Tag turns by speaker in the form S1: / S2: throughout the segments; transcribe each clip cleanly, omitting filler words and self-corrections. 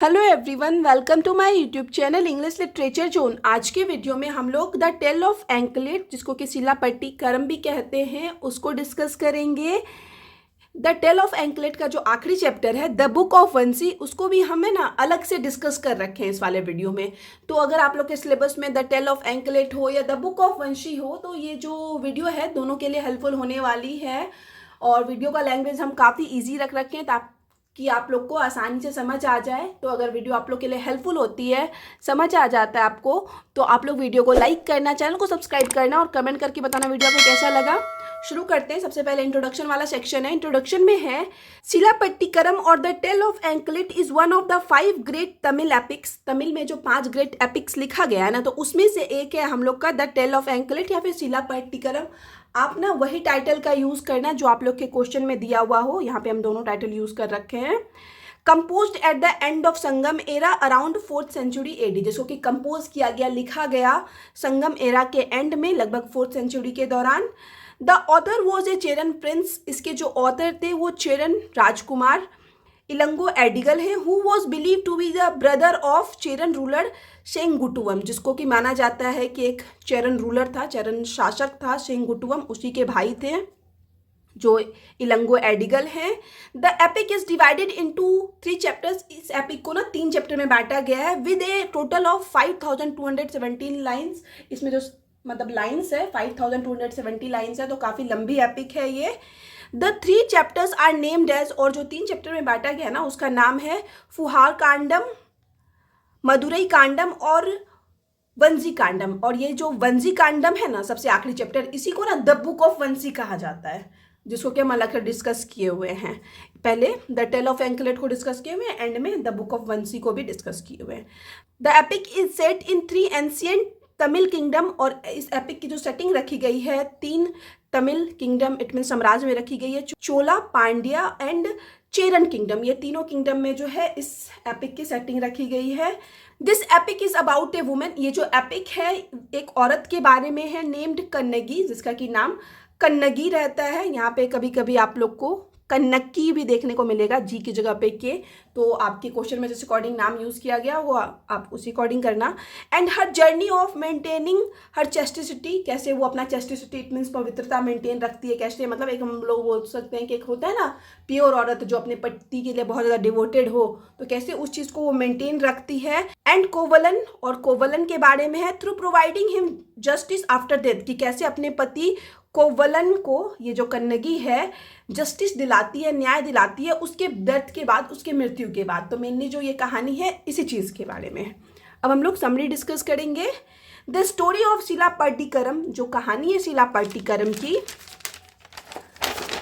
S1: Hello everyone, welcome to my YouTube channel English literature zone. आज के video में हम लोग द टेल ऑफ एंकलेट, जिसको कि शिलापट्टी करम भी कहते हैं, उसको डिस्कस करेंगे। द टेल ऑफ एंकलेट का जो आखिरी चैप्टर है द बुक ऑफ वंशी, उसको भी हमें ना अलग से डिस्कस कर रखे हैं इस वाले वीडियो में। तो अगर आप लोग के सिलेबस में द टेल ऑफ एंकलेट हो या द बुक ऑफ वंशी हो तो ये जो वीडियो है दोनों के लिए हेल्पफुल होने वाली है। और वीडियो का लैंग्वेज हम काफ़ी ईजी रख रखे हैं कि आप लोग को आसानी से समझ आ जाए। तो अगर वीडियो आप लोग के लिए हेल्पफुल होती है, समझ आ जाता है आपको, तो आप लोग वीडियो को लाइक करना, चैनल को सब्सक्राइब करना और कमेंट करके बताना वीडियो आपको कैसा लगा। शुरू करते हैं। सबसे पहले इंट्रोडक्शन वाला सेक्शन है। इंट्रोडक्शन में है शिलापट्टिकरम और the tale of anklet is one of the 5 great Tamil epics. Tamil में जो 5 ग्रेट एपिक्स लिखा गया है ना, तो उसमें से एक है हम लोग का द टेल ऑफ एंकलेट या फिर शिलापट्टिकरम। आप ना वही टाइटल का यूज करना जो आप लोग के क्वेश्चन में दिया हुआ हो। यहाँ पे हम दोनों टाइटल यूज कर रखे हैं। Composed at the end of Sangam era around 4th century AD, जिसको कि कंपोज किया गया, लिखा गया संगम एरा के एंड में, लगभग 4th सेंचुरी के दौरान। The author was a Cheran Prince. इसके जो ऑथर थे वो चेरन राजकुमार इलंगो एडिगल है, who was believe to be the brother of Cheran ruler Senguttuvan, जिसको कि माना जाता है कि एक चेरन रूलर था, चेरन शासक था शेंगुटुवम, उसी के भाई थे जो इलंगो एडिगल हैं। The epic is divided into 3 chapters. इस एपिक को ना 3 चैप्टर में बांटा गया है with a total of 5217 lines. इसमें जो मतलब लाइन्स है 5270 लाइन्स है, तो काफ़ी लंबी एपिक है ये। The 3 chapters are named as, और जो 3 चैप्टर में बांटा गया ना उसका नाम है फुहार कांडम, मदुरई कांडम और वंशी कांडम। और ये जो वंशी कांडम है ना, सबसे आखिरी चैप्टर, इसी को ना द बुक ऑफ वंशी कहा जाता है, जिसको कि हम अलग से डिस्कस किए हुए हैं। पहले द टेल ऑफ एंकलेट को डिस्कस किए हुए हैं, एंड में द बुक ऑफ वंशी को भी डिस्कस किए हुए हैं। The epic is set in 3 ancient Tamil kingdom, और इस एपिक की जो सेटिंग रखी गई है 3 तमिल किंगडम, इट मीन साम्राज्य में रखी गई है। चोला, पांड्या एंड चेरन किंगडम, ये तीनों किंगडम में जो है इस एपिक की सेटिंग रखी गई है। This epic is about A women. ये जो एपिक है एक औरत के बारे में है, नेम्ड कन्नगी, जिसका कि नाम कन्नगी रहता है। यहाँ पे कभी कभी आप लोग को कन्नकी भी देखने को मिलेगा, जी की जगह पे के, तो आपके क्वेश्चन में जिस अकॉर्डिंग नाम यूज़ किया गया वो आप उसी अकॉर्डिंग करना। And her journey of maintaining her chastity, कैसे वो अपना चेस्टिसिटी, इट मीन्स पवित्रता मेंटेन रखती है, कैसे, मतलब एक हम लोग बोल सकते हैं कि एक होता है ना प्योर औरत जो अपने पति के लिए बहुत ज़्यादा डिवोटेड हो, तो कैसे उस चीज़ को वो मेंटेन रखती है। एंड कोवलन, और कोवलन के बारे में है through providing him justice after death, कि कैसे अपने पति कोवलन को, ये जो कन्नगी है, जस्टिस दिलाती है, न्याय दिलाती है उसके डेथ के बाद, उसके मृत्यु के बाद। तो मेनली जो ये कहानी है इसी चीज़ के बारे में है। अब हम लोग समरी डिस्कस करेंगे। द स्टोरी ऑफ शिलापट्टिकरम, जो कहानी है शिलापट्टिकरम की,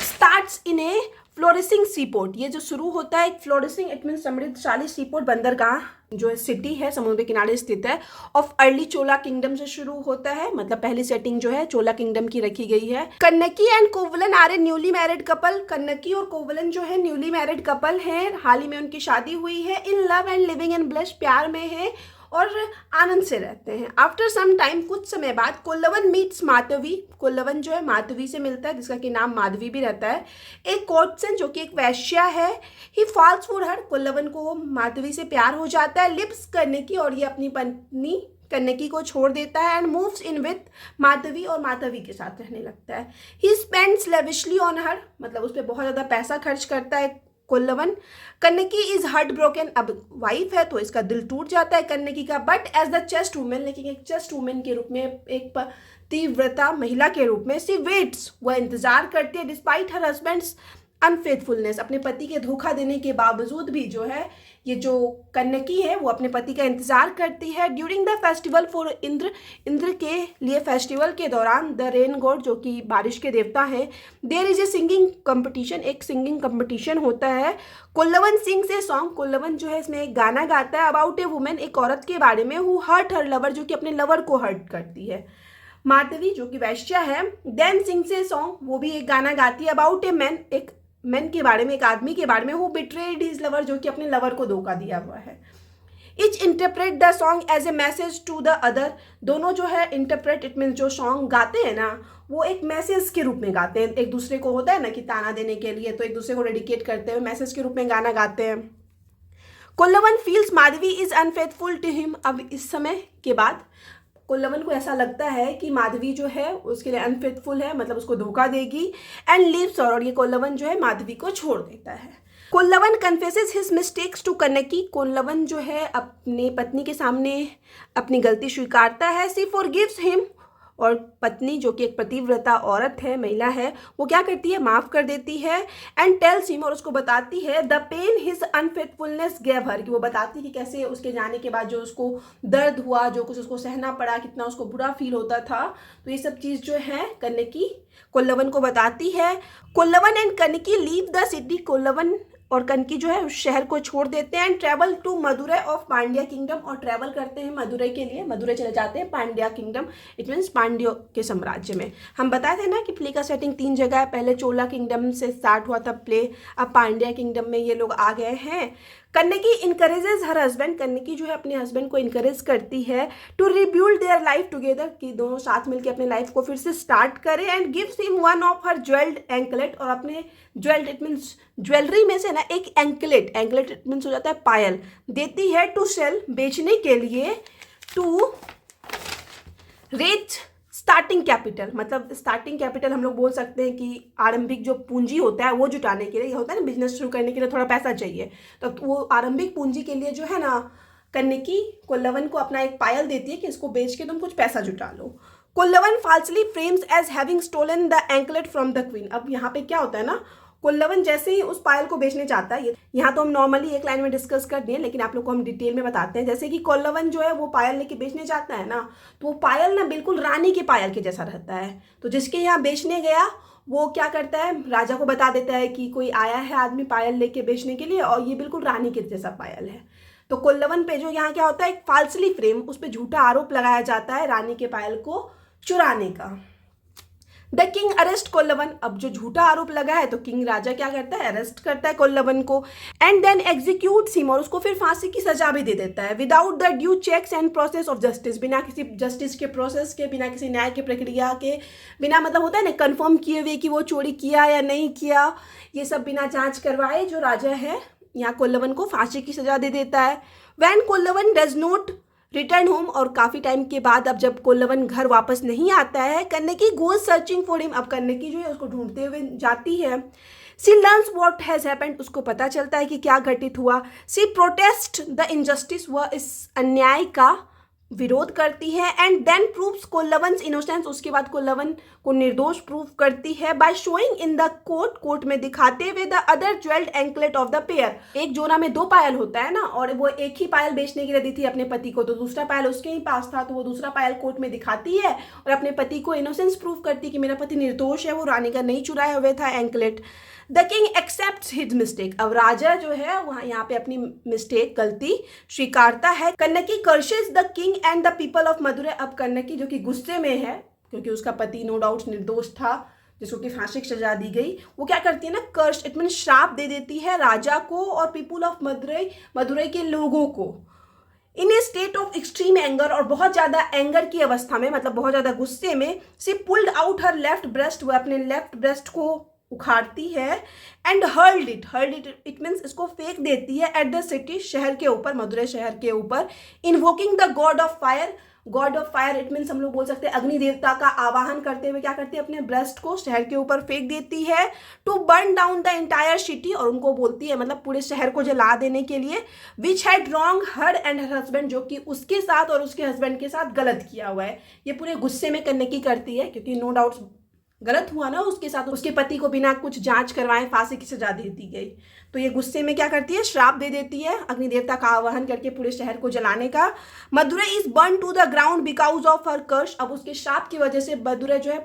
S1: स्टार्ट्स इन ए फ्लोरिसिंग सीपोर्ट। ये जो शुरू होता है एक फ्लोरिसिंग, इट मीन समृद्धशाली सीपोर्ट, बंदरगाह जो है, सिटी है, समुद्र किनारे स्थित है, ऑफ अर्ली चोला किंगडम से शुरू होता है। मतलब पहली सेटिंग जो है चोला किंगडम की रखी गई है। Kannagi and Kovalan are a newly married couple. Kannagi और कोवलन जो है न्यूली मैरिड कपल हैं, हाल ही में उनकी शादी हुई है। In love and living in bliss, प्यार में है और आनंद से रहते हैं। आफ्टर सम टाइम, कुछ समय बाद, कोल्लवन मीट्स माधवी। कोल्लवन जो है माधवी से मिलता है, जिसका कि नाम माधवी भी रहता है, एक कोर्टसन जो कि एक वैश्या है। ही फॉल्स फॉर हर, कोल्लवन को माधवी से प्यार हो जाता है। लिप्स करने की, और ये अपनी पत्नी कन्नकी को छोड़ देता है। And moves in with Madhavi, और माधवी के साथ रहने लगता है। He spends lavishly on her, मतलब उस पर बहुत ज़्यादा पैसा खर्च करता है Kovalan. Kannagi is heart broken, अब वाइफ है तो इसका दिल टूट जाता है कन्नकी का। But as the chaste women, लेकिन एक चेस्ट वुमेन के रूप में, एक तीव्रता महिला के रूप में, सी वेट्स, वह इंतजार करती है, डिस्पाइट हर हस्बैंड्स अनफेथफुलनेस, अपने पति के धोखा देने के बावजूद भी जो है ये जो कन्नकी है वो अपने पति का इंतजार करती है। During the festival for Indra, Indra के लिए फेस्टिवल के दौरान, द रेन गॉड जो कि बारिश के देवता है, there is a singing competition, एक सिंगिंग कंपटीशन होता है। कोल्लवन सिंग्स ए सॉन्ग, कोल्लवन जो है इसमें एक गाना गाता है, अबाउट ए वुमेन, एक औरत के बारे में, हु हर्ट हर लवर, जो कि अपने लवर को हर्ट करती है। माधवी जो कि वैश्या है, देन सिंग्स ए सॉन्ग, वो भी एक गाना गाती है, अबाउट ए मैन, एक मैन के बारे में, एक आदमी के बारे में, हु बिट्रेड हिज लवर, जो कि अपने लवर को धोखा दिया हुआ है। Each interpret the song as a message to the other, दोनों जो है इंटरप्रेट, इट मीन जो सॉन्ग गाते हैं ना वो एक मैसेज के रूप में गाते हैं, एक दूसरे को होता है ना कि ताना देने के लिए, तो एक दूसरे को डेडिकेट करते हैं, मैसेज के रूप में गाना गाते हैं। Kovalan feels Madhavi is unfaithful to him. अब इस समय के बाद कोल्लवन को ऐसा लगता है कि माधवी जो है उसके लिए अनफेथफुल है, मतलब उसको धोखा देगी, एंड लीव्स और ये कोल्लवन जो है माधवी को छोड़ देता है। कोल्लवन कन्फेसेस हिज मिस्टेक्स टू कन्नकी। कोल्लवन जो है अपने पत्नी के सामने अपनी गलती स्वीकारता है। सी फॉरगिव्स हिम, और पत्नी जो कि एक पतिव्रता औरत है, महिला है, वो क्या करती है, माफ़ कर देती है। एंड टेल्स हिम, और उसको बताती है the pain his unfaithfulness gave her, कि वो बताती है कि कैसे उसके जाने के बाद जो उसको दर्द हुआ, जो कुछ उसको सहना पड़ा, कितना उसको बुरा फील होता था। तो ये सब चीज़ जो है कन्नकी कोल्लवन को बताती है। कोल्लवन एंड कन्नकी लीव द सिटी। कोल्लवन और कनकी जो है उस शहर को छोड़ देते हैं and travel to Madurai of Pandya kingdom, और ट्रैवल करते हैं मदुरै के लिए। मदुरै चले जाते हैं, पांड्या किंगडम इट मीन्स पांड्यों के साम्राज्य में। हम बताए थे ना कि प्ले का सेटिंग 3 जगह है, पहले चोला किंगडम से स्टार्ट हुआ था प्ले, अब पांड्या किंगडम में ये लोग आ गए हैं। कन्नकी इनकरेजेज हर हस्बैंड। कन्नकी जो है अपने हस्बैंड को इनकरेज करती है to rebuild their life together, कि दोनों साथ मिलकर अपने लाइफ को फिर से स्टार्ट करें। And gives him one of her jewelled anklet, और अपने ज्वेल्ड इट मीन्स ज्वेलरी में से ना एक एंकलेट, एंकलेट इट मीन्स हो जाता है पायल, देती है टू सेल, बेचने के लिए, टू रेज स्टार्टिंग कैपिटल। मतलब स्टार्टिंग कैपिटल हम लोग बोल सकते हैं कि आरंभिक जो पूंजी होता है वो जुटाने के लिए, होता है ना बिजनेस शुरू करने के लिए थोड़ा पैसा चाहिए, तो वो आरंभिक पूंजी के लिए जो है ना कन्नकी कोल्लवन को अपना एक पायल देती है कि इसको बेच के तुम कुछ पैसा जुटा लो। Kovalan falsely frames as having stolen the anklet from the queen. अब यहाँ पे क्या होता है ना, कोल्लवन जैसे ही उस पायल को बेचने चाहता है, यहाँ तो हम नॉर्मली एक लाइन में डिस्कस कर दिए, लेकिन आप लोग को हम डिटेल में बताते हैं। जैसे कि कोल्लवन जो है वो पायल लेके बेचने चाहता है ना, तो वो पायल ना बिल्कुल रानी के पायल के जैसा रहता है। तो जिसके यहाँ बेचने गया वो क्या करता है, राजा को बता देता है कि कोई आया है आदमी पायल लेके बेचने के लिए, और ये बिल्कुल रानी के जैसा पायल है। तो कोल्लवन पे जो यहाँ क्या होता है, एक फाल्सली फ्रेम, उस पर झूठा आरोप लगाया जाता है रानी के पायल को चुराने का। The king arrest Kovalan. अब जो झूठा आरोप लगा है तो किंग राजा क्या करता है, अरेस्ट करता है कोल्लवन को, एंड देन एग्जीक्यूट्स हिम, और उसको फिर फांसी की सजा भी दे देता है। Without the due checks and process of justice, बिना किसी जस्टिस के प्रोसेस के, बिना किसी न्याय की प्रक्रिया के, बिना मतलब होता है ना कंफर्म किए हुए कि वो चोरी किया या नहीं किया, ये सब बिना जांच करवाए जो राजा है यहाँ कोल्लवन को फांसी की सजा दे देता है। When Kovalan does not return home, और काफ़ी टाइम के बाद अब जब कोल्लवन घर वापस नहीं आता है, कन्नकी गोज सर्चिंग फॉर हिम। अब कन्नकी जो है उसको ढूंढते हुए जाती है। सी लर्न्स व्हाट हैज़ हैपेंड, उसको पता चलता है कि क्या घटित हुआ। सी प्रोटेस्ट द इनजस्टिस, वह इस अन्याय का विरोध करती है। एंड देन प्रूव्स कोल्लवन्स इनोसेंस, उसके बाद कोल्लवन को निर्दोष प्रूव करती है by showing in the court, court में दिखाते हुए the other jewelled anklet of the pair. एक जोड़ा में 2 पायल होता है ना, और वो एक ही पायल बेचने के लिए दी थी अपने पति को, तो दूसरा पायल उसके ही पास था, तो वो दूसरा पायल कोर्ट में दिखाती है और अपने पति को इनोसेंस प्रूव करती है कि मेरा पति निर्दोष है, वो रानी का नहीं चुराया हुआ था anklet. The king accept his mistake, अब राजा जो है वहाँ यहाँ पे अपनी मिस्टेक, गलती स्वीकारता है। Kannagi curses the king and the people of Madurai. अब कन्नकी जो कि गुस्से में है क्योंकि उसका पति नो डाउट निर्दोष था जिसको कि फांसी की सजा दी गई, वो क्या करती है ना, कर्श इट मीन श्राप दे देती है राजा को और पीपल ऑफ मदुरै के लोगों को। इन ए स्टेट ऑफ एक्सट्रीम एंगर, और बहुत ज़्यादा एंगर की अवस्था में, मतलब बहुत ज़्यादा गुस्से में, she pulled out her left breast, वह अपने लेफ्ट ब्रेस्ट को उखाड़ती है। एंड हर्ल्ड इट मीन्स इसको फेंक देती है एट द सिटी, शहर के ऊपर, मदुरै शहर के ऊपर। Invoking the God of fire, God of fire it means हम लोग बोल सकते हैं अग्नि देवता का आवाहन करते हुए क्या करती है, अपने ब्रेस्ट को शहर के ऊपर फेंक देती है। To burn down the entire city, और उनको बोलती है मतलब पूरे शहर को जला देने के लिए। Which had wrong her and her husband, जो कि उसके साथ और उसके हस्बैंड के साथ गलत किया हुआ है। ये पूरे गुस्से में कन्नकी करती है क्योंकि नो डाउट गलत हुआ ना उसके साथ, उसके पति को बिना कुछ जांच करवाए फांसी की सजा दे दी गई। तो ये गुस्से में क्या करती है, श्राप दे देती है अग्नि देवता का आवाहन करके पूरे शहर को जलाने का। Madurai is burn to the ground because of her curse, अब उसके श्राप की वजह से मदुरै जो है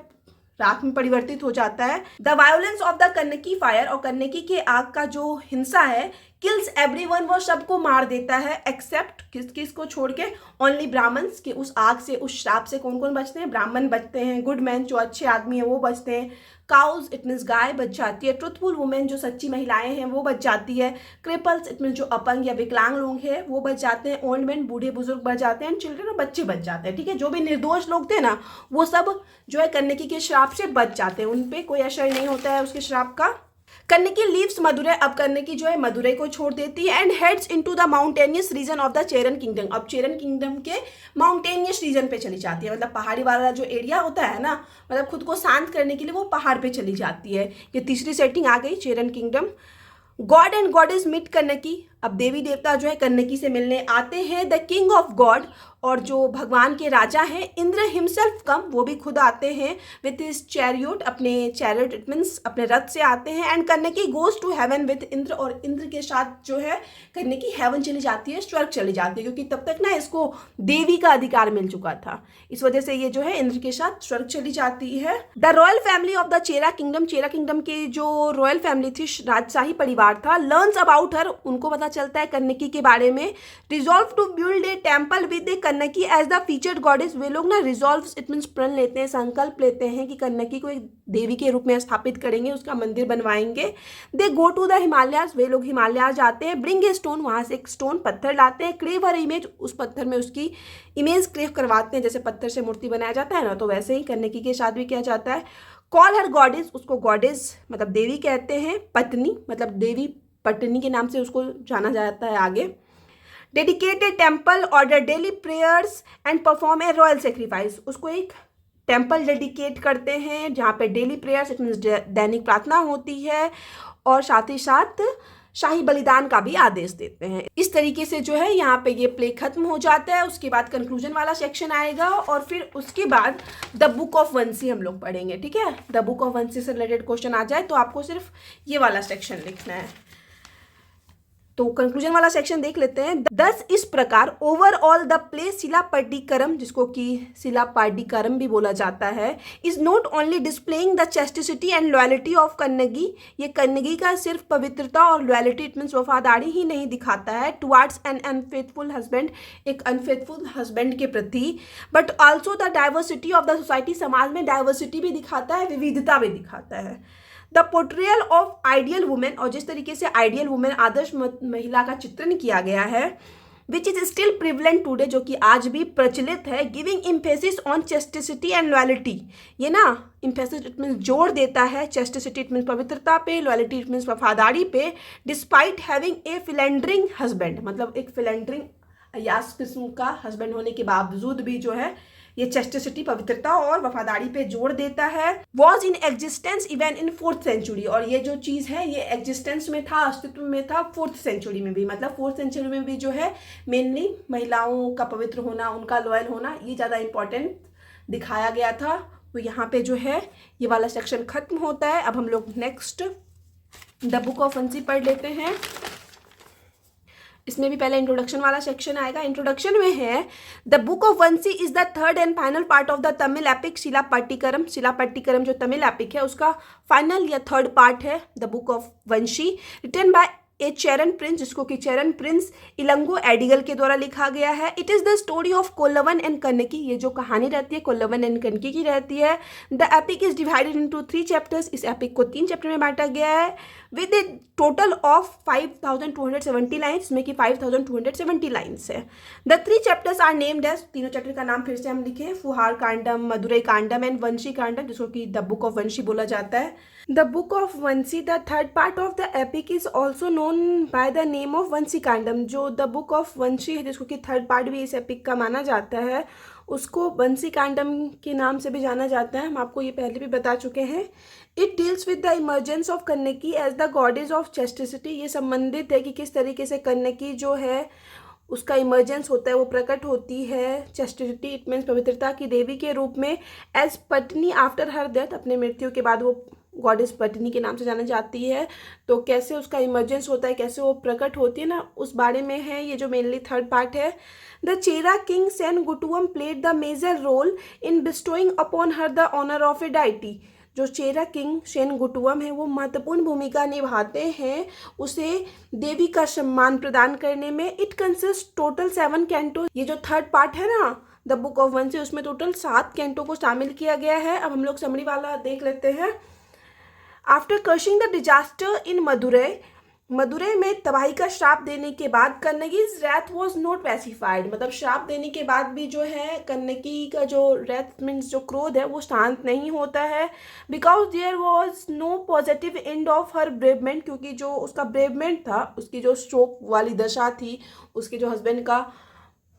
S1: राख में परिवर्तित हो जाता है। The violence of the Kannagi fire, और कन्नकी के आग का जो हिंसा है, किल्स एवरीवन, वो सबको मार देता है एक्सेप्ट किसको छोड़ के, ओनली ब्राह्मण्स, के उस आग से, उस श्राप से कौन कौन बचते हैं, ब्राह्मण बचते हैं, गुड मैन जो अच्छे आदमी हैं वो बचते हैं, काउज इट मीन्स गाय बच जाती है, ट्रुथफुल वुमेन जो सच्ची महिलाएं हैं वो बच जाती है, क्रिपल्स इट मीन्स जो अपंग या विकलांग लोग हैं वो बच जाते हैं, ओल्ड मैन बूढ़े बुजुर्ग बच जाते हैं, चिल्ड्रन और बच्चे बच जाते हैं। ठीक है, जो भी निर्दोष लोग थे ना वो सब जो है कन्नकी के श्राप से बच जाते हैं, उन पर कोई असर नहीं होता है उसके श्राप का। कन्नकी लीव्स मदुरै, अब कन्नकी जो है मदुरै को छोड़ देती है and heads into the mountainous region of the Cheran kingdom, अब चेरन किंगडम के माउंटेनियस रीजन पे चली जाती है, मतलब पहाड़ी वाला जो एरिया होता है ना, मतलब खुद को शांत करने के लिए वो पहाड़ पे चली जाती है। ये तीसरी सेटिंग आ गई, Cheran kingdom. God and goddess meet Kannagi, अब देवी देवता जो है कन्नकी से मिलने आते हैं। द किंग ऑफ गॉड, और जो भगवान के राजा हैं इंद्र हिमसेल्फ कम, वो भी खुद आते हैं विथ हिज चैरियोट, अपने चैरियोट इट मीन्स अपने रथ से आते हैं। And Kannagi goes to heaven with Indra, और इंद्र के साथ जो है कन्नकी हेवन चली जाती है, स्वर्ग चली जाती है, क्योंकि तब तक ना इसको देवी का अधिकार मिल चुका था, इस वजह से ये जो है इंद्र के साथ स्वर्ग चली जाती है। The royal family of the Chera kingdom, Chera kingdom की जो रॉयल फैमिली थी, राजशाही परिवार था, लर्न्स अबाउट हर, उनको पता चलता है कन्नकी के बारे में। Resolve to build a temple with a Kannagi as the featured goddess, वे लोग ना रिजॉल्व इट मीन्स प्रण लेते हैं, संकल्प लेते हैं कि कन्नकी को एक देवी के रूप में स्थापित करेंगे, उसका मंदिर बनवाएंगे। दे गो टू द हिमालयाज, वे लोग हिमालयाज जाते हैं। ब्रिंग ए स्टोन, वहाँ से एक स्टोन पत्थर लाते हैं। क्रेव हर इमेज, उस पत्थर में उसकी इमेज क्रेव करवाते हैं, जैसे पत्थर से मूर्ति बनाया जाता है ना, तो वैसे ही कन्नकी के साथ भी किया जाता है। कॉल हर गॉडेस, उसको गॉडेस मतलब देवी कहते हैं। पत्नी मतलब देवी पत्नी के नाम से उसको जाना जाता है आगे। Dedicate a temple, order daily prayers and perform a royal sacrifice, उसको एक टेम्पल डेडिकेट करते हैं जहाँ पे डेली प्रेयर्स इट मीन्स दैनिक प्रार्थना होती है, और साथ ही साथ शाही बलिदान का भी आदेश देते हैं। इस तरीके से जो है यहाँ पे ये प्ले खत्म हो जाता है। उसके बाद कंक्लूजन वाला सेक्शन आएगा, और फिर उसके बाद द बुक ऑफ वंसी हम लोग पढ़ेंगे, ठीक है। द बुक ऑफ वंसी से रिलेटेड क्वेश्चन आ जाए तो आपको सिर्फ ये वाला सेक्शन लिखना है। तो कंक्लूजन वाला सेक्शन देख लेते हैं। दस इस प्रकार ओवरऑल द प्ले शिलापट्टिकरम, जिसको कि शिलापट्टिकरम भी बोला जाता है, is not only displaying the chastity and loyalty of Kannagi, ये कन्नगी का सिर्फ पवित्रता और लॉयल्टी इट मीन्स वफादारी ही नहीं दिखाता है टुवार्ड्स एन अनफेथफुल हस्बैंड, एक अनफेथफुल हस्बैंड के प्रति, but also the diversity of the society, समाज में डाइवर्सिटी भी दिखाता है, विविधता भी दिखाता है। The portrayal of ideal women, और जिस तरीके से आइडियल वुमेन आदर्श महिला का चित्रण किया गया है, which is still prevalent today, जो कि आज भी प्रचलित है। Giving emphasis on chastity and loyalty, ये ना इम्फेसिस इट मीन्स जोर देता है, चेस्टिसिटी इट मीन्स पवित्रता पे, लॉयल्टी इट मीन्स वफादारी पे, डिस्पाइट हैविंग ए फिलेंडरिंग हस्बैंड, मतलब एक फिलेंडरिंग अयास किस्म का हस्बैंड होने के बावजूद भी जो है ये चेस्टिसिटी पवित्रता और वफादारी पे जोर देता है। Was in existence even in 4th century, और ये जो चीज़ है ये एग्जिस्टेंस में था, अस्तित्व में था 4th सेंचुरी में भी, मतलब 4th सेंचुरी में भी जो है मेनली महिलाओं का पवित्र होना, उनका लॉयल होना, ये ज़्यादा इंपॉर्टेंट दिखाया गया था। तो यहाँ पे जो है ये वाला सेक्शन खत्म होता है। अब हम लोग next the book of Vansi पढ़ लेते हैं। इसमें भी पहले इंट्रोडक्शन वाला सेक्शन आएगा। इंट्रोडक्शन में है the book of Vanji is the third and final part of the Tamil epic Silappatikaram, Silappatikaram जो तमिल एपिक है उसका फाइनल या थर्ड पार्ट है the book of Vanji, written by a Cheran prince, जिसको कि चेरन प्रिंस इलंगो एडिगल के द्वारा लिखा गया है। It is the story of Kovalan and Kannagi, ये जो कहानी रहती है कोल्लवन एंड कन्नकी की रहती है। The epic is divided into 3 chapters, इस एपिक को 3 चैप्टर में बांटा गया है with a total of 5270 lines, में कि 5270 लाइन्स है। The 3 chapters are named as, तीनों चैप्टर का नाम फिर से हम लिखे, फुहार कांडम, मदुरई कांडम एंड वंशी कांडम, जिसको कि द बुक ऑफ वंशी बोला जाता है। The book of Vanji the third part of the epic is also known by the name of Vanji Kandam, जो द बुक ऑफ वंशी है जिसको कि थर्ड पार्ट भी इस एपिक का माना जाता है, उसको वंशी कांडम के नाम से भी जाना जाता है। हम आपको ये पहले भी बता चुके हैं। It deals with the emergence of Kannagi as the goddess of chastity, ये संबंधित है कि किस तरीके से कन्नकी जो है उसका इमर्जेंस होता है, वो प्रकट होती है चेस्टिसिटी इट मीन्स पवित्रता की देवी के रूप में, एज पत्नी आफ्टर हर डेथ, अपने मृत्यु के बाद वो गॉडेस पत्नी के नाम से जानी जाती है। तो कैसे उसका इमर्जेंस होता है, कैसे वो प्रकट होती है ना, उस बारे में है ये जो मेनली थर्ड पार्ट है। The Chera king Senguttuvan played the major role in bestowing upon her the honour of a deity, जो चेरा किंग सेन गुटुअम है वो महत्वपूर्ण भूमिका निभाते हैं उसे देवी का सम्मान प्रदान करने में। इट कंसिस्ट टोटल 7 कैंटो, ये जो थर्ड पार्ट है ना द बुक ऑफ वंशी, उसमें टोटल 7 कैंटो को शामिल किया गया है। अब हम लोग समरी वाला देख लेते हैं। After crushing the disaster in Madurai, Madurai में तबाही का श्राप देने के बाद कन्नगीज रैथ वॉज नॉट पैसिफाइड, मतलब श्राप देने के बाद भी जो है कन्नगी का जो रैथ मीन्स जो क्रोध है वो शांत नहीं होता है। Because there was no positive end of her bereavement, क्योंकि जो उसका ब्रेवमेंट था, उसकी जो स्ट्रोक वाली दशा थी, उसके जो हस्बैंड का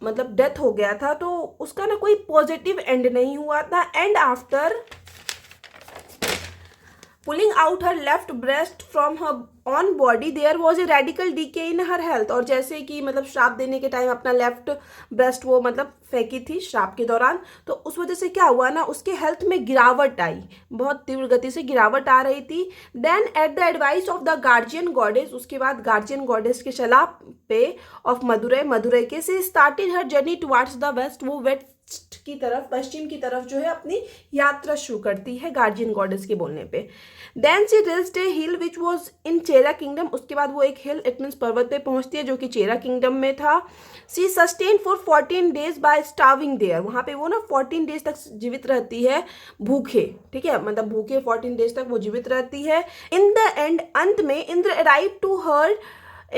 S1: मतलब डेथ हो गया था, तो उसका ना कोई पॉजिटिव एंड नहीं हुआ था। And after pulling out her left breast from her own body there was a radical decay in her health, और जैसे कि मतलब श्राप देने के टाइम अपना लेफ्ट ब्रेस्ट वो मतलब फेंकी थी श्राप के दौरान, तो उस वजह से क्या हुआ ना, उसके हेल्थ में गिरावट आई, बहुत तीव्र गति से गिरावट आ रही थी। Then at the advice of the guardian goddess, उसके बाद गार्जियन गॉडेस के सलाह पे ऑफ मदुरै के से started her journey towards the west, वो वेस्ट की तरफ, पश्चिम की तरफ जो है अपनी यात्रा शुरू करती है गार्जियन गॉडेस के बोलने पे। Then she reached a hill which was in Chera kingdom, उसके बाद वो एक हिल इट मीन्स पर्वत पे पहुंचती है जो कि चेरा किंगडम में था। She sustain for 14 days by starving there, वहाँ पे वो ना 14 डेज तक जीवित रहती है भूखे, ठीक है, मतलब भूखे 14 डेज तक वो जीवित रहती है। इन द एंड, अंत में इंद्र अराइव टू हर,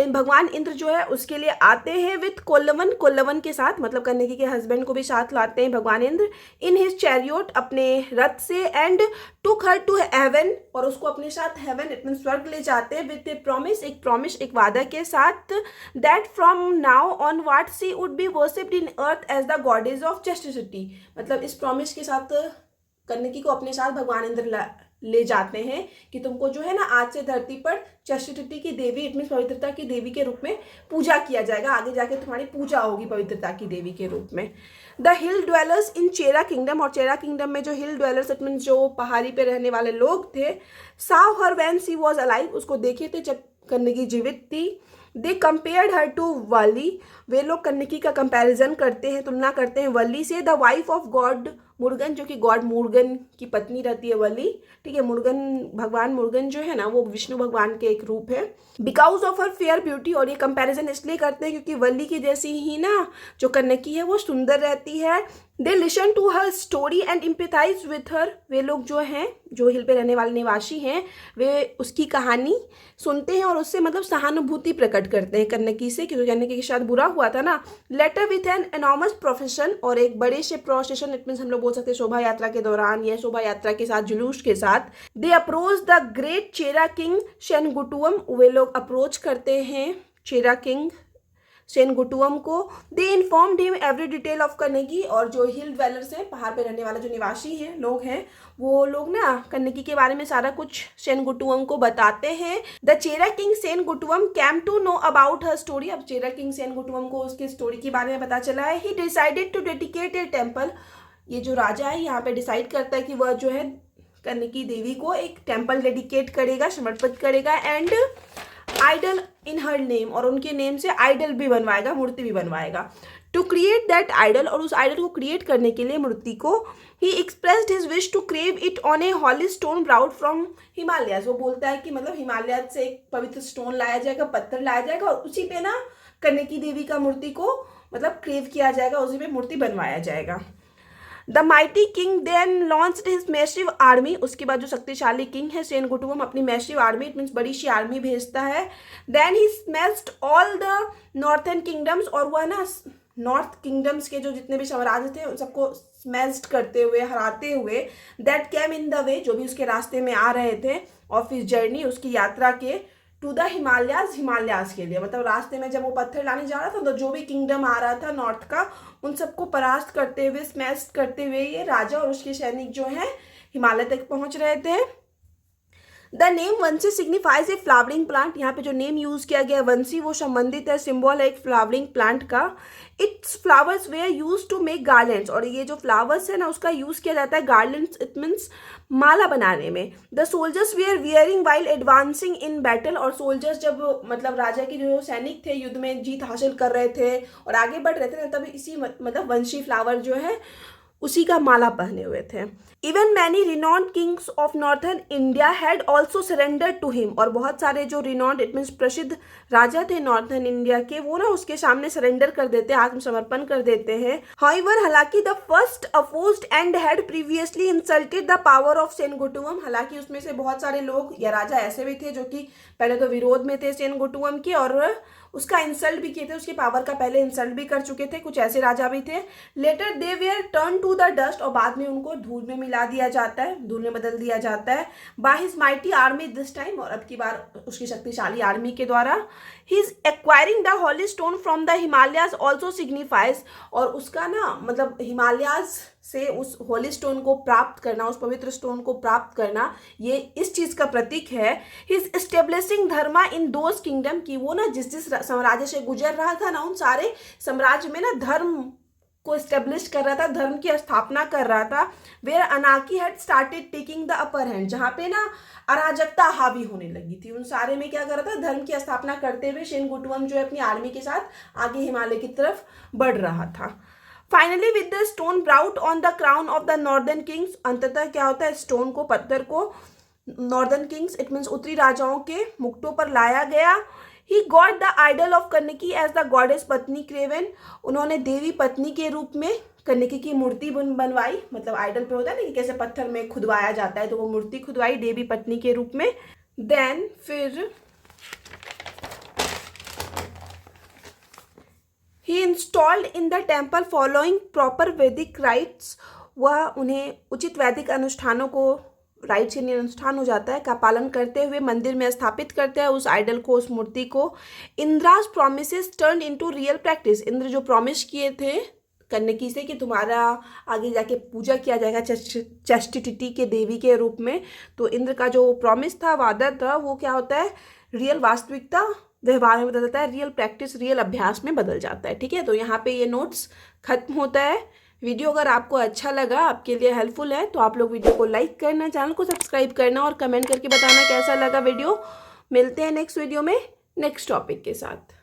S1: भगवान इंद्र जो है उसके लिए आते हैं विथ कोल्लवन के साथ, मतलब कन्नगी के हस्बैंड को भी साथ लाते हैं भगवान इंद्र, इन हिज चैरियोट, अपने रथ से, and took her to heaven, और उसको अपने साथ हेवन इट मीन स्वर्ग ले जाते हैं विथ ए प्रॉमिस, एक वादा के साथ, that from now on what she would be worshipped in earth as the goddess of chastity, मतलब इस प्रॉमिस के साथ कन्नगी को अपने साथ भगवान इंद्र ले जाते हैं कि तुमको जो है ना आज से धरती पर चैस्टिटी की देवी इट मीन्स पवित्रता की देवी के रूप में पूजा किया जाएगा, आगे जाके तुम्हारी पूजा होगी पवित्रता की देवी के रूप में। The hill dwellers in Chera kingdom, और चेरा किंगडम में जो हिल ड्वेलर्स इट मीन्स जो पहाड़ी पे रहने वाले लोग थे, Sao her when she was alive, उसको देखे थे जब कन्नगी जीवित थी। दे कंपेयर्ड हर टू वली, वे लोग कन्नगी का कंपैरिजन करते हैं, तुलना करते हैं वली से, the wife of god Murugan, जो कि गॉड मुर्गन की पत्नी रहती है वली, ठीक है, मुर्गन भगवान मुर्गन जो है ना वो विष्णु भगवान के एक रूप है। Because of her fair beauty, और ये कंपैरिजन इसलिए करते हैं क्योंकि वली की जैसी ही ना जो कन्नगी है वो सुंदर रहती है। They listen to her story and empathise with her, वे लोग जो हैं जो हिल पे रहने वाले निवासी हैं वे उसकी कहानी सुनते हैं और उससे मतलब सहानुभूति प्रकट करते हैं कन्नगी से, क्योंकि कन्नगी के साथ बुरा हुआ था ना। Later with an enormous procession, और एक बड़े से प्रोसेशन इट मीन्स हम लोग बोल सकते हैं शोभा यात्रा के दौरान या शोभा यात्रा के साथ जुलूस के साथ, they approach the great Chera king Senguttuvan, वे लोग अप्रोच करते हैं चेरा किंग सेनगुटुअम को। They informed him every detail of Kannagi, और जो हिल ड्वेलर्स हैं पहाड़ पे रहने वाले जो निवासी हैं लोग हैं वो लोग ना कन्नगी के बारे में सारा कुछ सेनगुटुअम को बताते हैं। The Chera king Senguttuvan came to know about her story, अब चेरा किंग सेनगुटुअम को उसकी स्टोरी के बारे में पता चला है। He decided to dedicate a temple, ये जो राजा है यहाँ पे डिसाइड करता है कि वह जो है कन्नगी देवी को एक टेम्पल डेडिकेट करेगा, समर्पित करेगा, and idol in her name, और उनके नेम से आइडल भी बनवाएगा, मूर्ति भी बनवाएगा। टू क्रिएट दैट आइडल, और उस आइडल को क्रिएट करने के लिए मूर्ति को, he expressed his wish to carve it on a holy stone brought from Himalayas, वो बोलता है कि मतलब हिमालय से एक पवित्र स्टोन लाया जाएगा, पत्थर लाया जाएगा, और उसी पे ना कन्नगी देवी का मूर्ति को मतलब क्रेव किया जाएगा, उसी पे मूर्ति बनवाया जाएगा। The mighty king then launched his massive army, उसके बाद जो शक्तिशाली किंग है सेनगुटुअम अपनी मैसिव आर्मी इट मीन्स बड़ी सी आर्मी भेजता है। Then he smashed all the northern kingdoms, और वह ना नॉर्थ किंगडम्स के जो जितने भी साम्राज्य थे उन सबको स्मैश्ड करते हुए, हराते हुए, that came in the way, जो भी उसके रास्ते में आ रहे थे, ऑफ हिज जर्नी, उसकी यात्रा के, टू द हिमालयाज के लिए, मतलब रास्ते में जब वो पत्थर लाने जा रहा था तो जो भी किंगडम आ रहा था नॉर्थ का उन सबको परास्त करते हुए, स्मैश करते हुए ये राजा और उसके सैनिक जो हैं हिमालय तक पहुंच रहे थे। The name Vanchi signifies a flowering plant, यहाँ पे जो नेम यूज किया गया वंशी वो संबंधित है, सिंबल है एक फ्लावरिंग प्लांट का। Its flowers were use to make garlands, और ये जो फ्लावर्स है ना उसका यूज किया जाता है गार्लैंड्स इट मीन्स माला बनाने में। The soldiers were wearing while advancing in battle, और सोल्जर्स जब मतलब राजा के जो सैनिक थे युद्ध में जीत हासिल कर रहे थे और आगे बढ़ रहे थे तब इसी मतलब वंशी फ्लावर जो है उसी का माला पहने हुए थे। Even many renowned kings of northern India had also surrender to him, और बहुत सारे जो रिनॉन्ड इट मीन्स प्रसिद्ध राजा थे नॉर्थर्न इंडिया के, वो ना उसके सामने सरेंडर कर देते हैं, आत्मसमर्पण कर देते हैं। हाउएवर हालांकि the first opposed and had previously insulted the power of Senguttuvan, हालांकि उसमें से बहुत सारे लोग या राजा ऐसे भी थे जो कि पहले तो विरोध में थे सेनगोटुवम के, और उसका इंसल्ट भी किए थे, उसकी पावर का पहले इंसल्ट भी कर चुके थे, कुछ ऐसे राजा भी थे। Later they were turn to the dust, और बाद में उनको धूल में मिला दिया जाता है, धूल में बदल दिया जाता है। By his mighty army this time, और अब की बार उसकी शक्तिशाली आर्मी के द्वारा। He is acquiring the Holi stone from the Himalayas also signifies, और उसका ना मतलब हिमालयाज से उस होली स्टोन को प्राप्त करना, उस पवित्र स्टोन को प्राप्त करना, ये इस चीज का प्रतीक है। He is establishing Dharma in those kingdom, की वो ना जिस जिस साम्राज्य से गुजर रहा था ना, उन सारे साम्राज्य में ना धर्म को एस्टेब्लिश कर रहा था, धर्म की स्थापना कर रहा था। Where anarchy had started taking the upper hand, जहाँ पे ना अराजकता हावी होने लगी थी, उन सारे में क्या कर रहा था, धर्म की स्थापना करते हुए सेनगोटुवम जो है अपनी आर्मी के साथ आगे हिमालय की तरफ बढ़ रहा था। Finally with the stone brought on the crown of the northern Kings, अंततः क्या होता है, स्टोन को, पत्थर को नॉर्दर्न किंग्स इट मीन्स उत्तरी राजाओं के मुकुटों पर लाया गया। He got the idol of Kannagi as the goddess Pattini carven, उन्होंने देवी पत्नी के रूप में कन्नकी की मूर्ति बनवाई, मतलब आइडल पे होता है ना कि कैसे पत्थर में खुदवाया जाता है, तो वो मूर्ति खुदवाई देवी पत्नी के रूप में। देन फिर he installed in the temple following proper Vedic rites, वह उन्हें उचित वैदिक अनुष्ठानों को, राइट से अनुष्ठान हो जाता है, का पालन करते हुए मंदिर में स्थापित करते हैं उस आइडल को, उस मूर्ति को। Indra's promises turn into real practice, Indra जो प्रॉमिस किए थे कन्नकी से कि तुम्हारा आगे जाके पूजा किया जाएगा चेस्टिटी के देवी के रूप में, तो इंद्र का जो प्रॉमिस था, वादा था, वो क्या होता है, रियल वास्तविकता व्यवहार में बदल जाता है, रियल प्रैक्टिस, रियल अभ्यास में बदल जाता है। ठीक है, तो यहाँ पे ये नोट्स खत्म होता है। वीडियो अगर आपको अच्छा लगा, आपके लिए हेल्पफुल है, तो आप लोग वीडियो को लाइक करना, चैनल को सब्सक्राइब करना और कमेंट करके बताना कैसा लगा वीडियो। मिलते हैं नेक्स्ट वीडियो में नेक्स्ट टॉपिक के साथ।